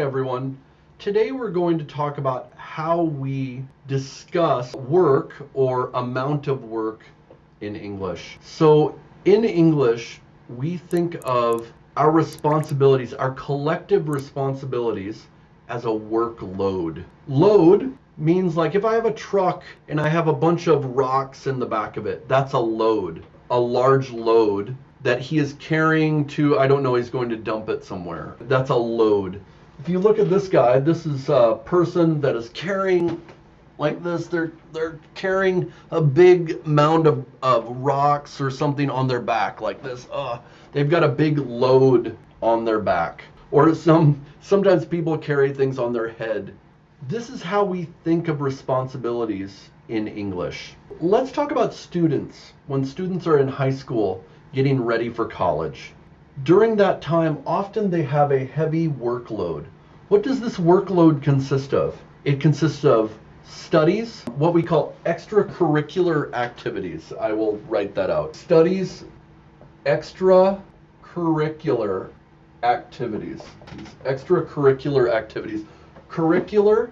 everyone. Today we're going to talk about how we discuss work or amount of work in English. So in English, we think of our responsibilities, our collective responsibilities, as a workload. Load means like if I have a truck and I have a bunch of rocks in the back of it, that's a load, a large load that he is carrying to, I don't know, he's going to dump it somewhere. That's a load. If you look at this guy, this is a person that is carrying like this. They're carrying a big mound of rocks or something on their back like this. They've got a big load on their back. Or sometimes people carry things on their head. This is how we think of responsibilities in English. Let's talk about students. When students are in high school getting ready for college. During that time, often they have a heavy workload. What does this workload consist of? It consists of studies, what we call extracurricular activities. I will write that out. Studies, extracurricular activities. Extracurricular activities. Curricular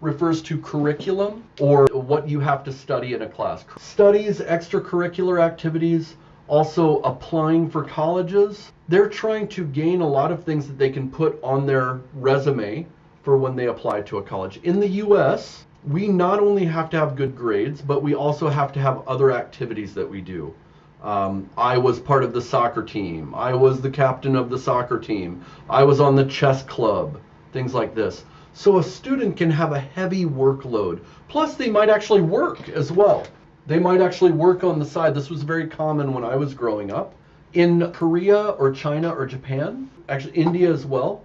refers to curriculum or what you have to study in a class. Studies, extracurricular activities, also applying for colleges. They're trying to gain a lot of things that they can put on their resume for when they apply to a college. In the US, we not only have to have good grades, but we also have to have other activities that we do. I was part of the soccer team. I was the captain of the soccer team. I was on the chess club, things like this. So a student can have a heavy workload. Plus they might actually work as well. They might actually work on the side. This was very common when I was growing up. In Korea or China or Japan, actually India as well,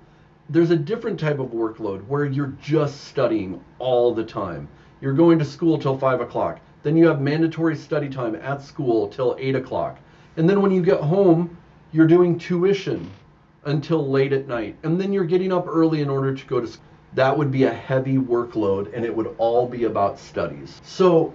there's a different type of workload where you're just studying all the time. You're going to school till 5 o'clock. Then you have mandatory study time at school till 8 o'clock. And then when you get home, you're doing tuition until late at night. And then you're getting up early in order to go to school. That would be a heavy workload, and it would all be about studies. So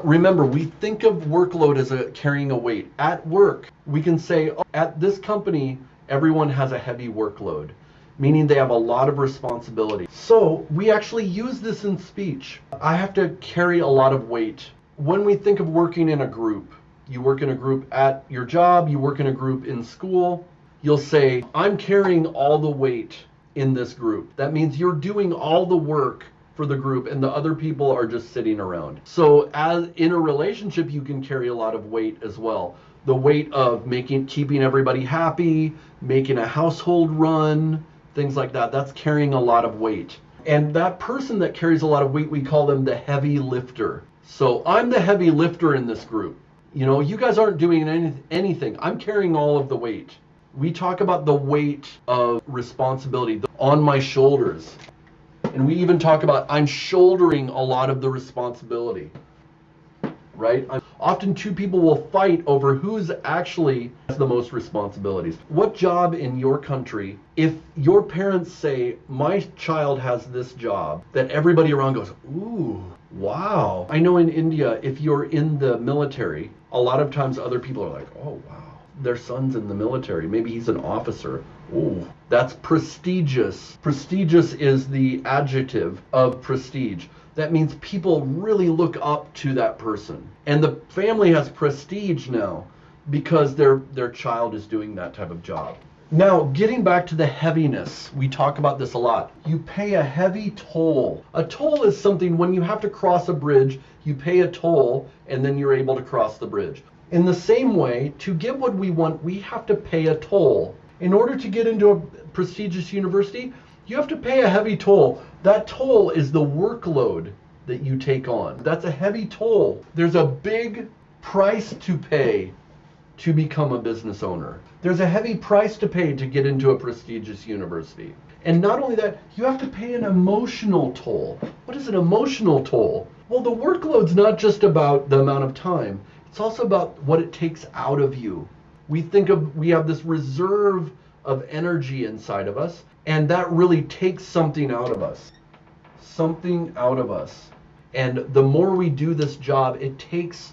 remember, we think of workload as carrying a weight. At work, we can say, at this company, everyone has a heavy workload, meaning they have a lot of responsibility. So we actually use this in speech. I have to carry a lot of weight. When we think of working in a group, you work in a group at your job, you work in a group in school, you'll say, I'm carrying all the weight in this group. That means you're doing all the work for the group and the other people are just sitting around. So as in a relationship, you can carry a lot of weight as well. The weight of keeping everybody happy, making a household run, things like that. That's carrying a lot of weight. And that person that carries a lot of weight, we call them the heavy lifter. So I'm the heavy lifter in this group. You know, you guys aren't doing anything. I'm carrying all of the weight. We talk about the weight of responsibility on my shoulders. And we even talk about I'm shouldering a lot of the responsibility, right? Often two people will fight over who's actually has the most responsibilities. What job in your country, if your parents say, my child has this job, that everybody around goes, ooh, wow. I know in India, if you're in the military, a lot of times other people are like, oh, wow. Their son's in the military. Maybe he's an officer. Oh, that's prestigious. Prestigious is the adjective of prestige. That means people really look up to that person. And the family has prestige now because their child is doing that type of job. Now, getting back to the heaviness, we talk about this a lot. You pay a heavy toll. A toll is something when you have to cross a bridge, you pay a toll and then you're able to cross the bridge. In the same way, to get what we want, we have to pay a toll. In order to get into a prestigious university, you have to pay a heavy toll. That toll is the workload that you take on. That's a heavy toll. There's a big price to pay to become a business owner. There's a heavy price to pay to get into a prestigious university. And not only that, you have to pay an emotional toll. What is an emotional toll? Well, the workload's not just about the amount of time. It's also about what it takes out of you. We have this reserve of energy inside of us, and that really takes something out of us. Something out of us. And the more we do this job, it takes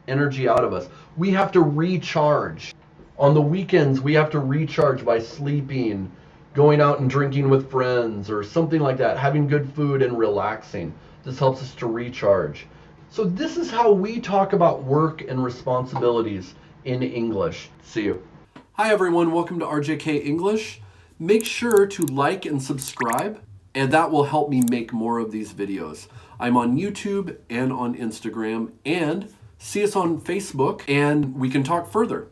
energy out of us. We have to recharge. On the weekends, we have to recharge by sleeping, going out and drinking with friends or something like that, having good food and relaxing. This helps us to recharge. So this is how we talk about work and responsibilities in English. See you. Hi everyone, welcome to RJK English. Make sure to like and subscribe, and that will help me make more of these videos. I'm on YouTube and on Instagram, and see us on Facebook, and we can talk further.